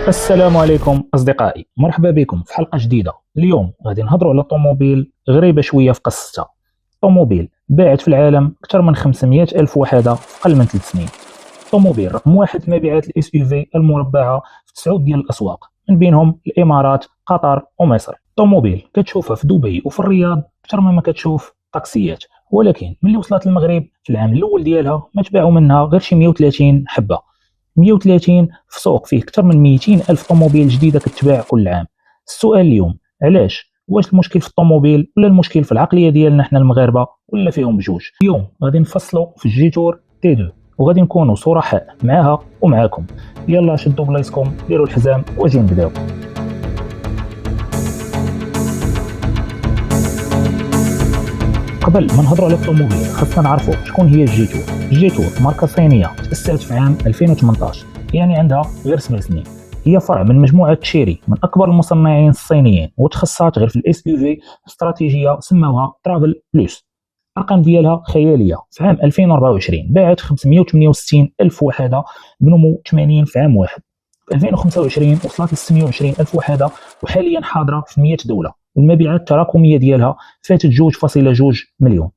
السلام عليكم أصدقائي، مرحبا بكم في حلقة جديدة. اليوم غادي نهضروا على طوموبيل غريبة شوية في قصتها. طوموبيل باعت في العالم أكثر من 500 ألف وحدة في أقل من 3 سنين. طوموبيل رقم واحد في مبيعات الاس يو في المربعة في 9 ديال الأسواق، من بينهم الإمارات، قطر ومصر. طوموبيل كتشوفها في دبي وفي الرياض أكثر مما كتشوف طاكسيات، ولكن ملي وصلت للمغرب في العام الأول ديالها ما تباعوا منها غير شي 130 حبة. 130 في سوق فيه أكثر من 200 ألف طوموبيل جديدة كتباع كل عام. السؤال اليوم علاش؟ واش المشكل في الطوموبيل ولا المشكل في العقلية ديالنا حنا المغاربة ولا فيهم بجوج؟ اليوم غادي نفصلوا في الجيتور تي 2 وغادي نكونوا صرحاء معاها ومعاكم. يلا شدوا بلايصكم، ديروا الحزام واجي نبداو. قبل ما نهضروا على الطوموبيل خاصنا نعرفوا شكون هي الجيتور. الجيتور ماركة صينية تأسست في عام 2018، يعني عندها غير 7 سنين. هي فرع من مجموعة تشيري من أكبر المصنعين الصينيين، وتخصصت غير في الاس يو في استراتيجية سموها ترافل بلوس. الأرقام ديالها خيالية. في عام 2024 باعت 568 ألف وحدة بنمو 80 في عام واحد. في 2025 وصلت ل 26 ألف وحدة، وحاليا حاضرة في 100 دولة، والمبيعات التراكمية ديالها فاتت 2.2 مليون.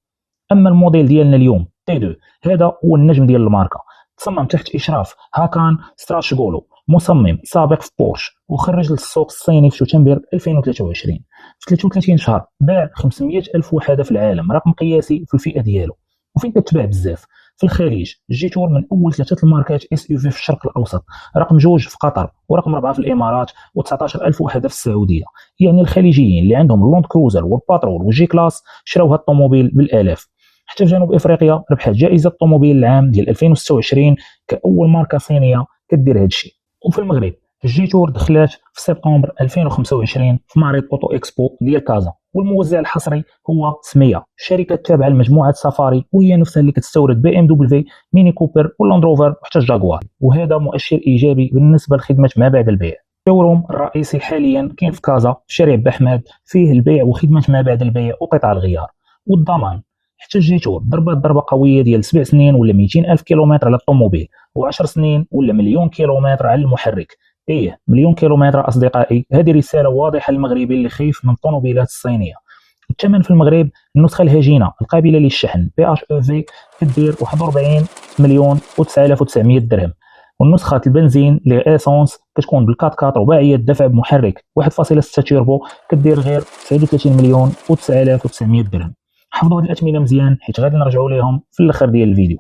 اما الموديل ديالنا اليوم تي 2 هذا هو النجم ديال الماركه. تصمم تحت اشراف هاكان ستراشغولو، مصمم سابق في بورش، وخرج للسوق الصيني في شتنبر 2023. في 33 شهر باع 500 ألف وحده في العالم، رقم قياسي في الفئه ديالو. وفين كتباع بزاف؟ في الخليج. الجيتور من اول 3 الماركات اس يو في في الشرق الاوسط، رقم 2 في قطر، ورقم 4 في الامارات، و19 ألف وحده في السعوديه. يعني الخليجيين اللي عندهم اللوند كروزر والباترول والجي كلاس شراو هاد الطوموبيل بالالاف. حتى في جنوب افريقيا ربحت جائزه الطوموبيل العام ديال 2026 كاول ماركه صينيه كدير هذا الشيء. وفي المغرب الجيتور دخلات في سبتمبر 2025 في معرض اوتو اكسبو ديال كازا، والموزع الحصري هو سميه، شركه تابعه لمجموعه سفاري، وهي نفسها اللي كتستورد بي ام دبليو، ميني كوبر، ولاند روفر، وحتى الجاكوار. وهذا مؤشر ايجابي بالنسبه لخدمه ما بعد البيع. الشوروم الرئيسي حاليا كاين في كازا في شارع بحماد، فيه البيع وخدمه ما بعد البيع وقطع الغيار والضمان. حتى الجيتور ضربات ضربه قويه ديال 7 سنين ولا 200 الف كيلومتر على الطوموبيل، و10 سنين ولا مليون كيلومتر على المحرك. مليون كيلومتر اصدقائي، هذه رساله واضحه للمغربي اللي خايف من الطوموبيلات الصينيه. الثمن في المغرب النسخه الهجينه القابله للشحن بي اش او في كدير 41 مليون و9900 درهم، والنسخه البنزين اللي اسونس كتكون بالكات كات رباعيه الدفع بمحرك 1.6 تيربو كدير غير 39 مليون و9900 درهم. حفظوا هاد الاثمنه مزيان حيت غادي نرجعوا ليهم في الاخر ديال الفيديو.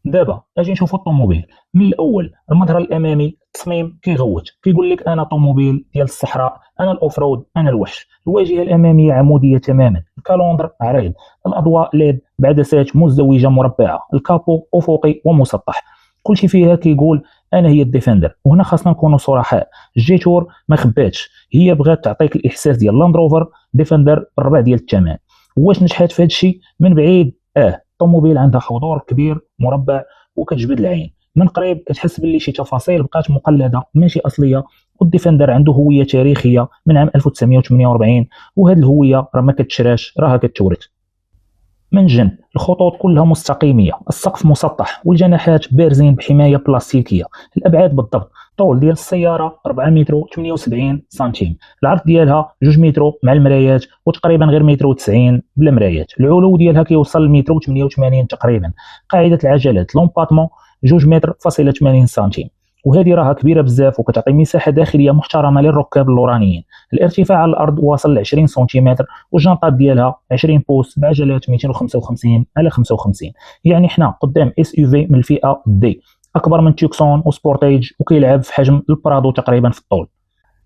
دابا اجي نشوفوا الطوموبيل من الاول. المظهر الامامي التصميم كيغوت، كيقول لك انا طوموبيل ديال الصحراء، انا الاوفرود، انا الوحش. الواجهه الاماميه عموديه تماما، الكالوندر عريض، الاضواء ليد بعدسات مزدوجه مربعه، الكابو افقي ومسطح. كلشي فيها كيقول انا هي الديفندر. وهنا خاصنا نكونوا صراحه، الجيتور ما خباتش، هي بغات تعطيك الاحساس ديال لاند روفر ديفندر بالربع ديال الثمن. واش نجحت في هذا الشيء؟ من بعيد الطوموبيل عندها حضور كبير مربع وكتجبد العين، من قريب كتحس باللي شي تفاصيل بقات مقلده ماشي اصليه. والديفندر عنده هويه تاريخيه من عام 1948، وهذه الهويه راه ما كتشراش، راها كتورث. من الجنب الخطوط كلها مستقيميه، السقف مسطح، والجناحات بارزين بحمايه بلاستيكيه. الابعاد بالضبط، طول ديال السياره 4 متر و78 سنتيم، العرض ديالها 2 متر مع المرايات، وتقريبا غير متر و90 بلا مرايات. العلو ديالها كيوصل لمتر و88 تقريبا. قاعده العجلات لومباتمون 2 متر فاصلة 80 سنتيم، وهذه راها كبيره بزاف وكتعطي مساحه داخليه محترمه للركاب اللورانيين. الارتفاع على الارض واصل ل 20 سنتيمتر، والجنطات ديالها 20 بوس بعجلات 255 على 55. يعني حنا قدام اس يو في من الفئه دي، اكبر من تيوكسون وسبورتيج، وكيلعب في حجم البرادو تقريبا في الطول.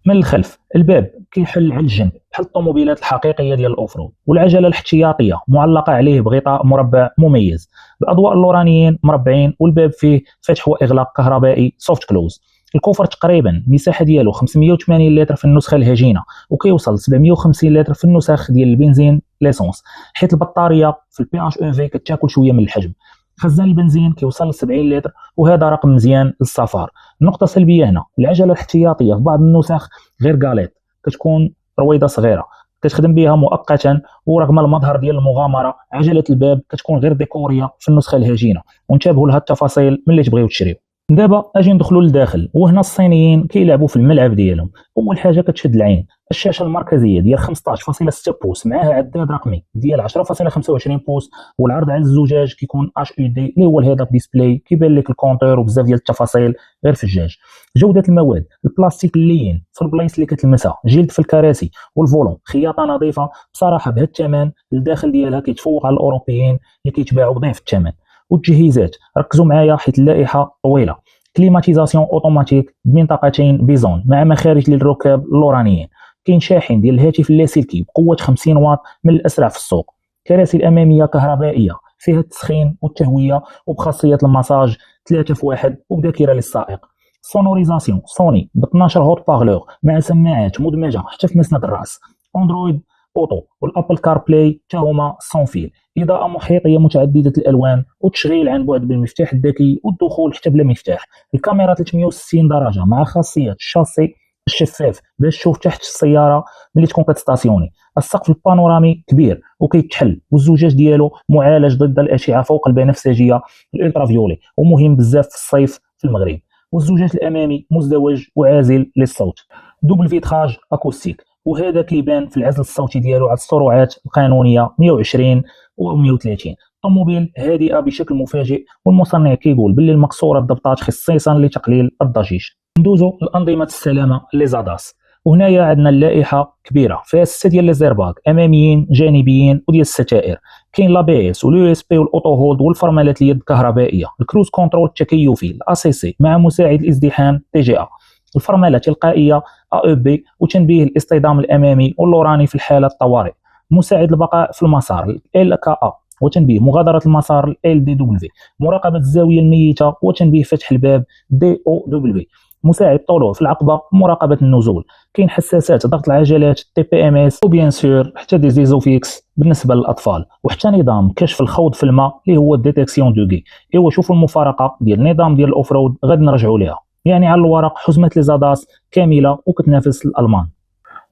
من الخلف الباب كيحل على الجنب بحال الطوموبيلات الحقيقيه ديال الاوفرود، والعجله الاحتياطيه معلقه عليه بغطاء مربع مميز. الاضواء اللورانيين مربعين، والباب فيه فتح واغلاق كهربائي سوفت كلوز. الكوفر تقريبا المساحه ديالو 580 لتر في النسخه الهجينه، وكيوصل 750 لتر في النسخ ديال البنزين ليسونس، حيت البطاريه في البي اش او في كتاكل شويه من الحجم. خزان البنزين كيوصل ل 70 لتر، وهذا رقم مزيان للسفر. النقطه السلبيه هنا العجله الاحتياطيه في بعض النسخ غير قاليط، كتكون رويضه صغيره كتخدم بها مؤقتا. ورغم المظهر ديال المغامره، عجله الباب كتكون غير ديكوريه في النسخه الهجينه. وانتبهوا لهاد التفاصيل ملي تبغيو تشريو. دابا اجي ندخلوا للداخل، وهنا الصينيين كيلعبوا في الملعب ديالهم. اول حاجه كتشد العين الشاشه المركزيه ديال 15.6 بوس معها عداد رقمي ديال 10.25 بوس، والعرض على الزجاج كيكون اش يو دي اللي هو الهيد اب ديسبلاي، كيبان لك الكونتور وبزاف ديال التفاصيل غير في الجاج. جوده المواد البلاستيك اللين في البلايص اللي كتلمسها، جلد في الكراسي والفولون، خياطه نظيفه. بصراحه بهذا الثمن الداخل ديالها كيتفوق على الاوروبيين اللي كيتباعوا بضعف الثمن. والتجهيزات ركزوا معايا حيت اللائحه طويله. كليماتيزاسيون اوتوماتيك بمنطقتين بيزون مع مخارج للركاب اللورانيين. كاين شاحن ديال الهاتف اللاسلكي بقوه 50 واط من الاسرع في السوق. كراسي الاماميه كهربائيه فيها التسخين والتهويه وبخاصيه المساج 3 في 1 وبذاكره للسائق. سونوريزاسيون سوني ب 12 هوت باغلور مع سماعات مدمجه حتى في مسند الراس. اندرويد اوتو والابل كار بلاي حتى هما سون فيل. اضاءه محيطيه متعدده الالوان وتشغيل عن بعد بالمفتاح الذكي والدخول حتى بلا مفتاح. الكاميرا 360 درجه مع خاصيه الشاسي الشفاف باش تشوف تحت السياره ملي تكون كتستاسيوني. السقف البانورامي كبير وكيتحل، والزجاج ديالو معالج ضد الاشعه فوق البنفسجيه الالترافيولي ومهم بزاف في الصيف في المغرب. والزجاج الامامي مزدوج وعازل للصوت. دوبل فيتراج اكوستيك، وهذا كيبان في العزل الصوتي ديالو على السرعات القانونيه 120 و 130. الطوموبيل هادئه بشكل مفاجئ، والمصنع كيقول باللي المكسوره الضبطات خصيصا لتقليل الضجيج. ندوزو لانظمه السلامه لي زاداس، وهنايا عندنا اللائحه كبيره فيها 6 ديال لي زيرباك اماميين جانبيين وديال الستائر. كاين لا بي اس واليو اس بي والاوتو هولد والفرملات اليد الكهربائيه، الكروز كنترول التكيفي الا سي سي مع مساعد الازدحام تي جي ا، الفرمله تلقائيه او بي وتنبيه الاصطدام الامامي واللوراني في الحاله الطوارئ، مساعد البقاء في المسار ال كا ا وتنبيه مغادره المسار ال دي دبليو، مراقبه الزاويه الميته وتنبيه فتح الباب دي او دبليو، مساعد طلوع في العقبه مراقبه النزول. كاين حساسات ضغط العجلات تي بي ام اس وبيان سور حتى دي زيزوفيكس بالنسبه للاطفال، وحتى نظام كشف الخوض في الماء اللي هو ديتيكسيون دو غي. ايوا شوفوا المفارقه ديال النظام ديال الاوفرود غادي نرجعوا ليها. يعني على الورق حزمه لي زاداس كامله وكتنافس الالمان.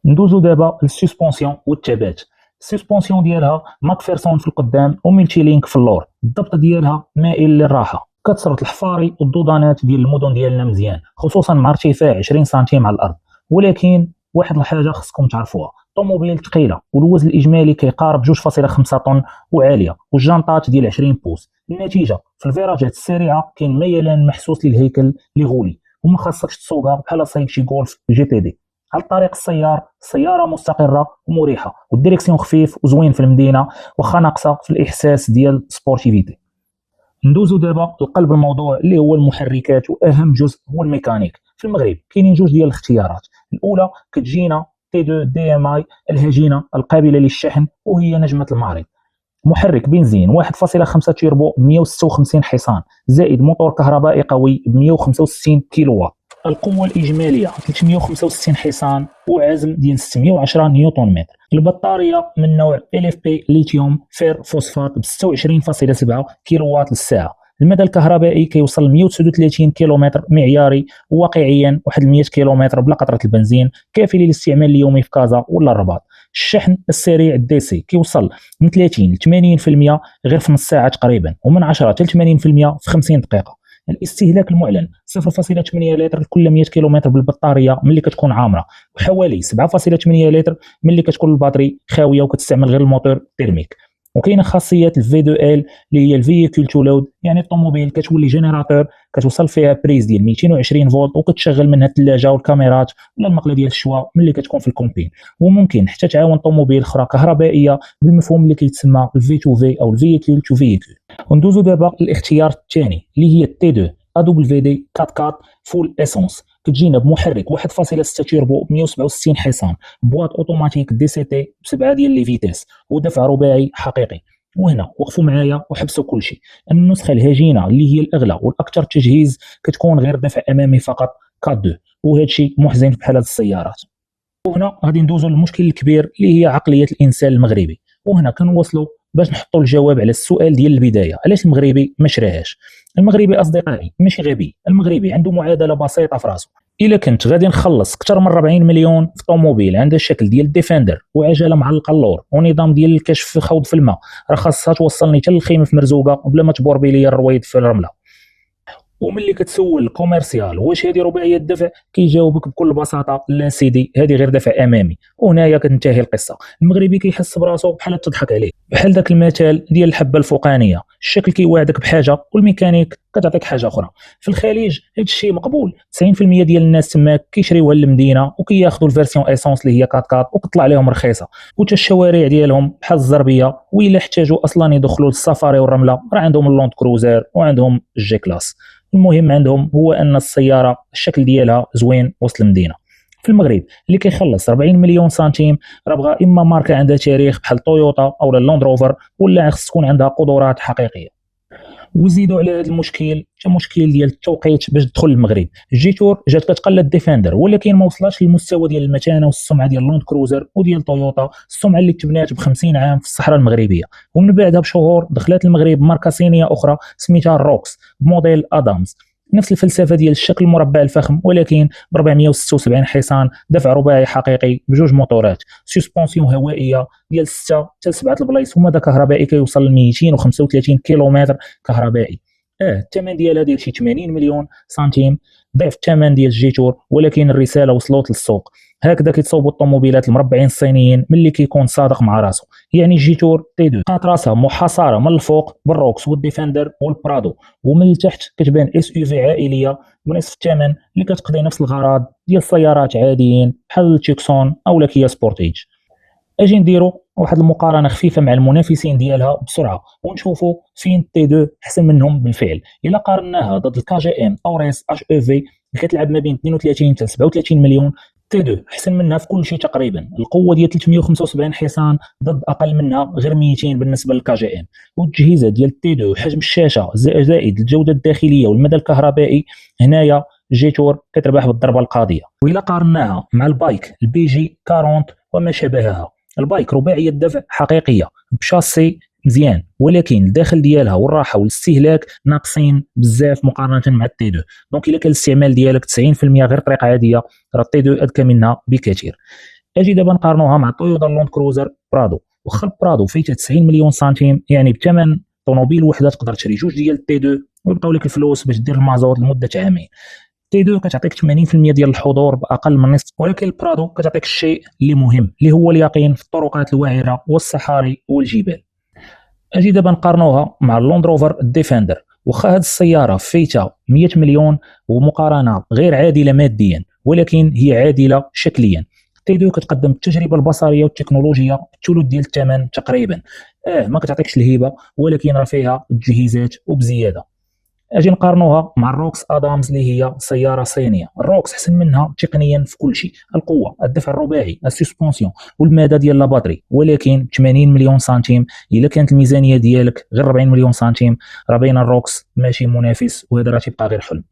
ندوزو دابا للسسبونسيون والثبات. السسبونسيون ديالها ماكفيرسون في القدام وميلتي لينك في اللور، الضبط ديالها مائل للراحه، كتسرط الحفاري والدودانات ديال المدن ديالنا مزيان خصوصا مع ارتفاع 20 سنتيم على الارض. ولكن واحد الحاجه خصكم تعرفوها، الطوموبيل ثقيله والوزن الاجمالي كيقارب 2.5 طن وعاليه، والجنطات ديال 20 بوس. النتيجه في الفيراجات السريعه كاين ميلان محسوس للهيكل اللي غولي وما خاصكش تسوقها بحال صايب شي غولف جي تي دي. على الطريق السيار السياره مستقره ومريحه، والديريكسيون خفيف وزوين في المدينه واخا ناقصه في الاحساس ديال سبورتيفيتي. ندوزو دابا لقلب الموضوع اللي هو المحركات، واهم جزء هو الميكانيك. في المغرب كاينين جوج ديال الاختيارات، الاولى كتجينا تي 2 دي ام اي الهجينه القابله للشحن وهي نجمه المعرض، محرك بنزين 1.5 تيربو ب 156 حصان زائد موتور كهربائي قوي ب 165 كيلو واط. القوه الاجماليه 365 حصان وعزم ديال 610 نيوتن متر. البطاريه من نوع ال اف بي ليثيوم فير فوسفات ب 26.7 كيلو واط للساعه. المدى الكهربائي كيوصل ل 139 كيلومتر معياري، وواقعيا واحد 100 كيلومتر بلا قطره البنزين، كافي للاستعمال اليومي في كازا ولا الرباط. الشحن السريع الدي سي كيوصل من 30 ل 80% غير في نص ساعه تقريبا، ومن 10 حتى 80% في 50 دقيقه. الاستهلاك المعلن 0.8 لتر لكل 100 كيلومتر بالبطاريه ملي كتكون عامره، وحوالي 7.8 لتر ملي كتكون الباتري خاويه وكتستعمل غير الموتور تيرميك. وكاينه خاصيه الفي دو ال اللي هي الفييكول تو لود، يعني الطوموبيل كتولي جينيراتور كتوصل فيها بريز ديال 220 فولت وكتشغل منها الثلاجه والكاميرات ولا المقله ديال الشوا ملي كتكون في الكومبين. وممكن حتى تعاون طوموبيل اخرى كهربائيه بالمفهوم اللي كيتسمى الفي تو في او الفييكول تو فييكول. وندوزو دابا للاختيار الثاني اللي هي تي 2 ا دبليو دي 4 فول اسونس، كتجينا بمحرك 1.6 تيربو ب 167 حصان، بواط اوتوماتيك دي سي تي ب7 ديال لي فيتيس ودفع رباعي حقيقي. وهنا وقفوا معايا وحبسوا كل شيء، النسخه الهجينه اللي هي الاغلى والاكثر تجهيز كتكون غير دفع امامي فقط كاد 2، وهذا الشيء محزن في بحال هاد السيارات. وهنا غادي ندوزو للمشكل الكبير اللي هي عقليه الانسان المغربي، وهنا كنوصلوا باش نحطوا الجواب على السؤال ديال البدايه، علاش المغربي ما شراهاش. المغربي اصدقائي ماشي غبي، المغربي عنده معادله بسيطه في راسه. الا كنت غادي نخلص اكثر من 40 مليون في طوموبيل عندها الشكل ديال ديفندر وعجله معلقه اللور ونظام ديال الكشف في خوض في الماء، راه خاصها توصلني حتى للخيمه في مرزوقه بلا ما تبور بي ليا الرويد في الرمله. وملي كتسول الكوميرسيال واش هذه رباعيه الدفع كيجاوبك بكل بساطه لا سيدي هذه غير دفع امامي، وهنايا كتنتهي القصه. المغربي كيحس براسو بحال تضحك عليه، بحال داك المثال ديال الحبه الفوقانيه، الشكل كيوعدك بحاجه والميكانيك كتعطيك حاجه اخرى. في الخليج هذا الشيء مقبول، 90% ديال الناس تماك كيشريوها للمدينه وكياخذوا الفيرسيون ايسونس اللي هي 4 وكتطلع عليهم رخيصه، وتا الشوارع ديالهم بحال الزربيه، وإلا احتاجوا اصلا يدخلوا للسفاري والرمله راه عندهم اللوند كروزر وعندهم الجي كلاس. المهم عندهم هو ان السياره الشكل ديالها زوين وسط المدينه. في المغرب اللي كيخلص 40 مليون سنتيم راه بغى اما ماركه عندها تاريخ بحال تويوتا او لاند روفر، ولا خص تكون عندها قدرات حقيقيه. وزيدوا على هذا المشكل حتى مشكل ديال التوقيت باش تدخل المغرب. الجيتور جات كتقلد ديفندر ولكن ما وصلش للمستوى ديال المتانه والسمعه ديال لاند كروزر وديال تويوتا، السمعه اللي تبنات ب 50 عام في الصحراء المغربيه. ومن بعدها بشهور دخلت المغرب ماركه صينيه اخرى سميتها الروكس بموديل ادامز، نفس الفلسفه ديال الشكل المربع الفخم ولكن ب 476 حصان، دفع رباعي حقيقي بجوج موتورات، سسبونسيون هوائيه ديال 6 حتى 7 البلايص، ومدى كهربائي كيوصل ل 235 كيلومتر كهربائي. الثمن ديالها ديال شي 80 مليون سنتيم، ضعف الثمن ديال الجيتور، ولكن الرساله وصلت للسوق. هكذا كيتصاوبوا الطوموبيلات المربعين الصينيين ملي كيكون صادق مع راسو. يعني الجيتور تي 2 لقات راسها محاصره من الفوق بالروكس والديفندر والبرادو، ومن التحت كتبان اس يو في عائليه بنصف الثمن اللي كتقضي نفس الغرض ديال السيارات عاديين بحال التيكسون او كيا سبورتيج. اجي نديروا واحد المقارنه خفيفه مع المنافسين ديالها بسرعه ونشوفوا فين تي 2 احسن منهم بالفعل. الا قارناها ضد الكا جي ام اوريس اش او في اللي كتلعب ما بين 32 حتى 37 مليون، تي 2 احسن منها في كل شيء تقريبا. القوه ديال 375 حصان ضد اقل منها غير 200 بالنسبه للكا جي ام، والتجهيزات ديال تي 2 حجم الشاشه زائد الجوده الداخليه والمدى الكهربائي، هنايا جيتور كتربح بالضربه القاضيه. وإلا قارناها مع البايك البي جي 40 وما شابهها، البايك رباعيه الدفع حقيقيه بشاسي مزيان، ولكن الداخل ديالها والراحه والاستهلاك ناقصين بزاف مقارنه مع التي 2. دونك الا كان الاستعمال ديالك 90% غير طريقه عاديه، راه التي 2 اذكى منها بكثير. اجي دابا نقارنوها مع تويوتا لاند كروزر برادو. واخا البرادو فيتها 90 مليون سنتيم، يعني بثمن طوموبيل وحده تقدر تشري جوج ديال التي 2 ويبقاو لك الفلوس باش دير المازوت لمده عامين. تي 2 كتعطيك 80% ديال الحضور باقل من نصف، ولكن البرادو كتعطيك الشيء اللي مهم اللي هو اليقين في الطرقات الوعره والصحاري والجبال. اجي دابا نقارنوها مع اللاند روفر ديفندر. واخا هاد السياره فيتها 100 مليون ومقارنه غير عادله ماديا، ولكن هي عادله شكليا. تي 2 كتقدم التجربه البصريه والتكنولوجيا بالثلث ديال الثمن تقريبا. ما كتعطيكش الهبه ولكن راه فيها التجهيزات وبزياده. اجي نقارنوها مع الروكس ادامز اللي هي سياره صينيه. الروكس احسن منها تقنيا في كل شيء، القوه، الدفع الرباعي، السسبونسيون والمدى ديال لاباتري، ولكن 80 مليون سنتيم. الا كانت الميزانيه ديالك غير 40 مليون سنتيم راه بين الروكس ماشي منافس، وهذا راه تيبقى غير حلم.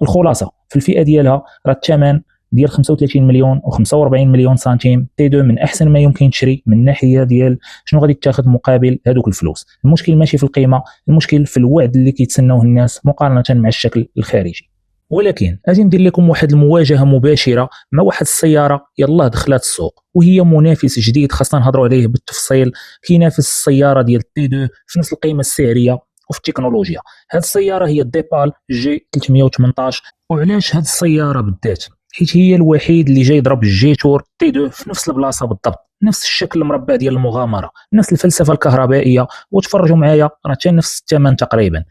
الخلاصه في الفئه ديالها راه الثمن ديال 35 مليون و45 مليون سنتيم تي 2 من احسن ما يمكن تشري من ناحيه ديال شنو غادي تاخذ مقابل هذوك الفلوس. المشكل ماشي في القيمه، المشكل في الوعد اللي كيتسناوه الناس مقارنه مع الشكل الخارجي. ولكن اجي ندير لكم واحد المواجهه مباشره مع واحد السياره يلاه دخلات السوق، وهي منافس جديد خاصنا نهضروا عليه بالتفصيل، كينافس السياره ديال تي 2 في نفس القيمه السعريه وفي التكنولوجيا. هذه السياره هي الديبال جي 318. وعلاش هذه السياره بالذات؟ حيت هي الوحيد اللي جاي يضرب الجيتور تي 2 في نفس البلاصه بالضبط، نفس الشكل المربع ديال المغامره، نفس الفلسفه الكهربائيه، وتفرجوا معايا راه حتى نفس الثمن تقريبا.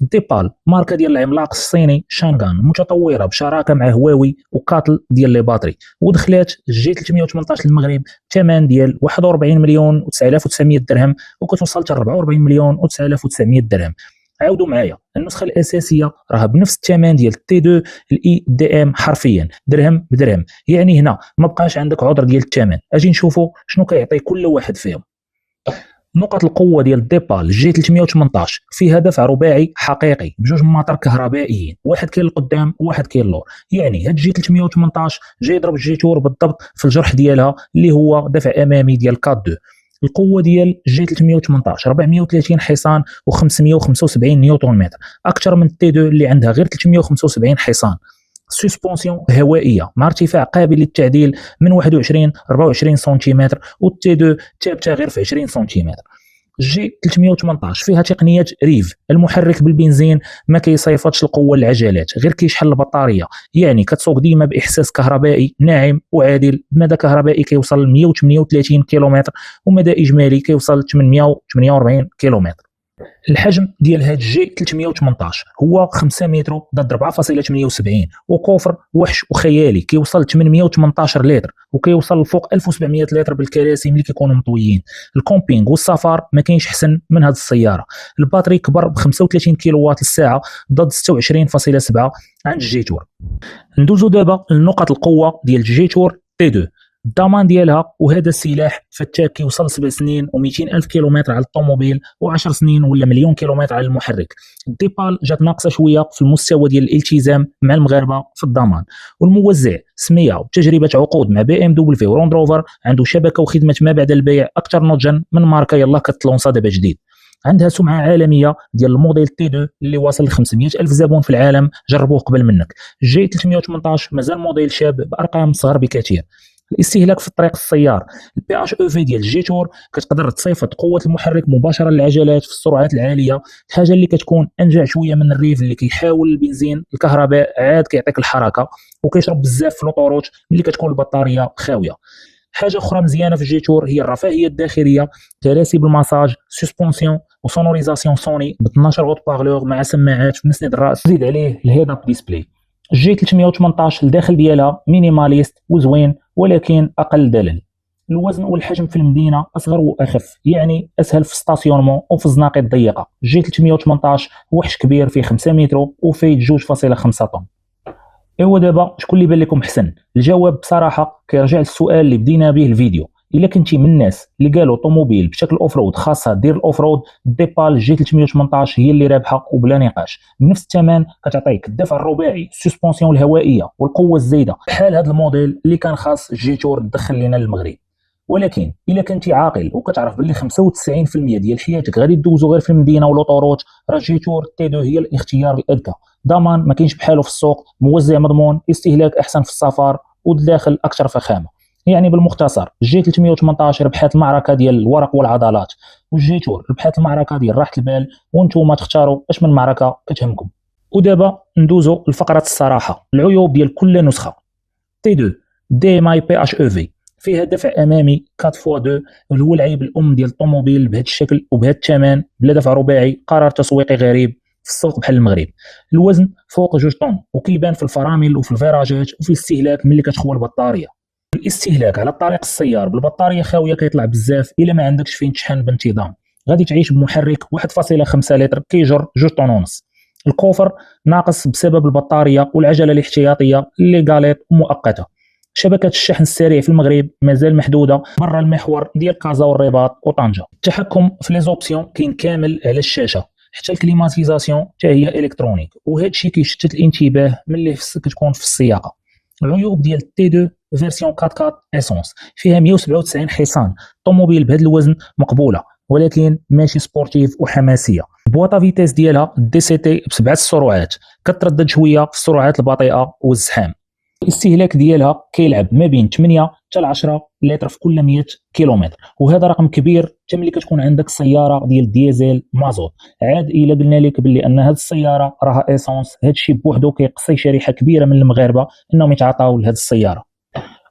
ديبال ماركه ديال العملاق الصيني شانغان، متطوره بشراكه مع هواوي وكاتل ديال لي باتري، ودخلات جي 318 للمغرب ثمن ديال 41 مليون و9900 درهم، وكتوصل حتى 44 مليون و9900 درهم. عاودوا معايا، النسخه الاساسيه راه بنفس الثمن ديال تي 2 الاي دي ام حرفيا درهم بدرهم، يعني هنا ما بقاش عندك عذر ديال الثمن. اجي نشوفوا شنو كيعطي كل واحد فيهم. نقط القوه ديال ديبال جي 318 فيها دفع رباعي حقيقي بجوج ماطر كهربائيين، واحد كاين لقدام وواحد كاين للور. يعني هاد جي 318 جاي يضرب الجيتور بالضبط في الجرح ديالها اللي هو دفع امامي ديال كات 2. القوه ديال جي 318 430 حصان و575 نيوتن متر، اكثر من تي 2 اللي عندها غير 375 حصان. سسبونسيون هوائيه مع ارتفاع قابل للتعديل من 21 24 سنتيمتر، والتي 2 ثابته غير في 20 سنتيمتر. جي 318 فيها تقنيه ريف. المحرك بالبنزين ما كيصيفطش القوه للعجلات، غير كيشحن البطاريه، يعني كتسوق ديما باحساس كهربائي ناعم وعادل، بمدى كهربائي كيوصل ل 138 كيلومتر ومدى اجمالي كيوصل ل 848 كيلومتر. الحجم ديال هاد الجي 318 هو 5 متر ضد 4.78، وكوفر وحش وخيالي كيوصل ل 818 لتر، وكيوصل لفوق 1700 لتر بالكراسي ملي كيكونوا مطويين. الكومبينغ والسفر ما كاينش احسن من هاد السياره. الباتري كبر ب 35 كيلووات الساعه ضد 26.7 عند الجيتور. ندوزو دابا لنقط القوه ديال الجيتور تي 2. الضمان ديالها، وهذا السلاح فتاك كيوصل 7 سنين و200 الف كيلومتر على الطوموبيل، و10 سنين ولا مليون كيلومتر على المحرك. الديبال جات ناقصه شويه في المستوى ديال الالتزام مع المغاربه في الضمان. والموزع سميه وتجربه عقود مع بي ام دبليو وروند روفر، عنده شبكه وخدمه ما بعد البيع اكثر نضجا من ماركه يلاه كتلونسا دابا جديد. عندها سمعه عالميه ديال الموديل تي 2 اللي واصل ل 500 الف زبون في العالم جربوه قبل منك. جي 318 مازال موديل شاب بارقام صغار بكثير. الاستهلاك في الطريق السيار، البي اش او في ديال الجيتور كتقدر تصيفط قوه المحرك مباشره للعجلات في السرعات العاليه، الحاجه اللي كتكون انجع شويه من الريف اللي كيحاول البنزين. الكهرباء عاد كيعطيك الحركه وكيشرب بزاف في لوطوروت ملي كتكون البطاريه خاويه. حاجه اخرى مزيانه في الجيتور هي الرفاهيه الداخليه، كراسي بالمساج، سسبونسيون وسونوريزاسيون سوني ب 12 غوت بارلور مع سماعات في مسند الراس، زيد عليه الهيد اب ديسبلاي. الجي 318 الداخل ديالها مينيماليست وزوين ولكن اقل دلل. الوزن والحجم في المدينه اصغر واخف، يعني اسهل في ستاسيونمون وفي الزناقي الضيقه. الجي 318 وحش كبير فيه 5 متر وفيه 2.5 طن. ايوا دابا شكون اللي بان لكم احسن؟ الجواب بصراحه كيرجع للسؤال اللي بدينا به الفيديو. الا كنتي من الناس اللي قالوا طوموبيل بشكل اوف رود خاصها دير الاوف رود، ديبال جي 318 هي اللي رابحه وبلا نقاش. بنفس الثمن كتعطيك الدفع الرباعي، السسبونسيون الهوائيه والقوه الزايده بحال هذا الموديل اللي كان خاص الجيتور تدخل لنا للمغرب. ولكن الا كنتي عاقل وكتعرف باللي 95% ديال حياتك غادي تدوزو غير في المدينه ولوطوروت، راه جيتور تي 2 هي الاختيار الاذكى. ضمان ما كاينش بحاله في السوق، موزع مضمون، استهلاك احسن في السفر، والداخل اكثر فخامه. يعني بالمختصر جي 318 ربحات المعركه ديال الورق والعضلات، والجيتور ربحات المعركه ديال راحه البال، وانتم تختاروا اش من معركه كتهمكم. ودابا ندوزو لفقره الصراحه، العيوب ديال كل نسخه. تي 2 دي ماي بي اش او في فيها دفع امامي 4x2، اللي هو العيب الام ديال الطوموبيل بهذا الشكل وبهذا الثمن بلا دفع رباعي، قرار تسويقي غريب في السوق بحال المغرب. الوزن فوق 2 طن وكيبان في الفرامل وفي الفيراجات وفي الاستهلاك ملي كتخوى البطاريه. الاستهلاك على الطريق السيار بالبطاريه خاويه كيطلع بزاف الا ما عندكش فين تشحن بانتظام. غادي تعيش بمحرك 1.5 لتر كيجر 2 طن ونص. الكوفر ناقص بسبب البطاريه والعجله الاحتياطيه اللي قالت مؤقته. شبكه الشحن السريع في المغرب مازال محدوده برا المحور ديال كازا والرباط وطنجه. التحكم في لي زوبسيون كاين كامل على الشاشه، حتى الكليماتيزاسيون حتى هي الكترونيك، وهذا الشيء كيشتت الانتباه ملي كتكون في السياقه. العيوب ديال تي 2 فيرسيون 4x4 اسونس فيها 197 حصان، طوموبيل بهذا الوزن مقبوله ولكن ماشي سبورتيف وحماسيه. البواطه فيتيس ديالها دي سي تي ب7 السرعات، كتردد شويه في السرعات البطيئه والزحام. الاستهلاك ديالها كيلعب ما بين 8 حتى ل 10 لتر في كل 100 كيلومتر، وهذا رقم كبير حتى ملي كتكون عندك سياره ديال ديزل مازوت. عاد الا قلنا لك باللي ان هذه السياره راها اسونس، هذا الشيء بوحدو كيقصي شريحه كبيره من المغاربه انهم يتعاطاو لهذه السياره.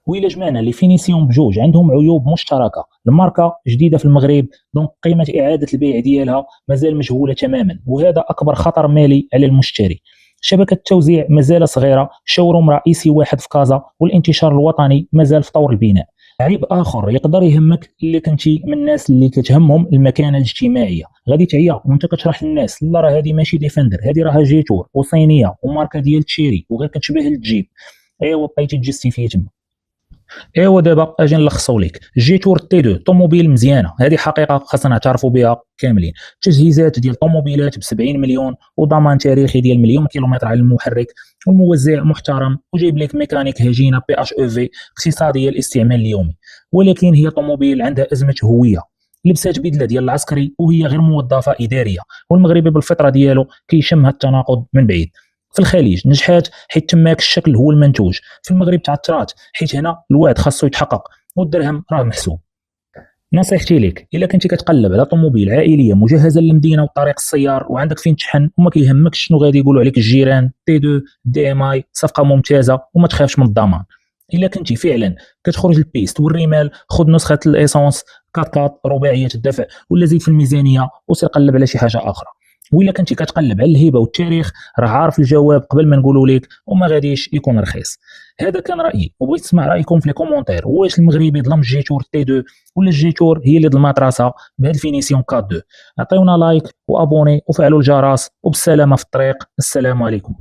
وإلا جمعنا لي فينيسيون بجوج عندهم عيوب مشتركه. الماركه جديده في المغرب، دونك قيمه اعاده البيع ديالها مازال مجهوله تماما، وهذا اكبر خطر مالي على المشتري. شبكه التوزيع مازال صغيره، شوروم رئيسي واحد في كازا، والانتشار الوطني مازال في طور البناء. عيب اخر يقدر يهمك اللي كنتي من الناس اللي كتهمهم المكانه الاجتماعيه، غادي تعيا وانت كتشرح للناس لا راه هذه ماشي ديفندر، هذه راها جيتور وصينيه وماركه ديال تشيري وغير كتشبه الجيب. ايوا بقيتي تجستيفي تما. ايوا دابا اجي نلخصو لك. جيتور تي 2 طوموبيل مزيانه، هذه حقيقه خاصنا نعترفوا بها كاملين. تجهيزات ديال طوموبيلات ب 70 مليون، وضمان تاريخي ديال مليون كيلومتر على المحرك، والموزع محترم وجايب لك ميكانيك هجينه بي اش او في اقتصاديه الاستعمال اليومي. ولكن هي طوموبيل عندها ازمه هويه، لبسات بدله ديال العسكري وهي غير موظفه اداريه، والمغربي بالفطره ديالو كيشم هذا التناقض من بعيد. في الخليج نجحات حيت تماك الشكل هو المنتوج، في المغرب تعثرات حيت هنا الوعد خاصو يتحقق والدرهم راه محسوب. نصيحتي ليك الا كنتي كتقلب على طوموبيل عائليه مجهزه للمدينه وطريق السيار وعندك فين تشحن وما كيهمكش شنو غادي يقولوا عليك الجيران، تي 2 دي ام اي صفقه ممتازه وما تخافش من الضمان. الا كنتي فعلا كتخرج البيست والرمال، خذ نسخه الايسونس 4 رباعيه الدفع ولا زيد في الميزانيه وسير قلب على شي حاجه اخرى. وإلا كنتي كتقلب على الهبه والتاريخ راه عارف الجواب قبل ما نقولوا لك وما غاديش يكون رخيص. هذا كان رايي وبغيت نسمع رايكم في لي كومونتير. واش المغربي ظلم الجيتور تي 2 ولا الجيتور هي اللي ظلمات راسها بهذا الفينيسيون 4 2؟ عطيونا لايك وابوني وفعلوا الجرس وبالسلامه في الطريق. السلام عليكم.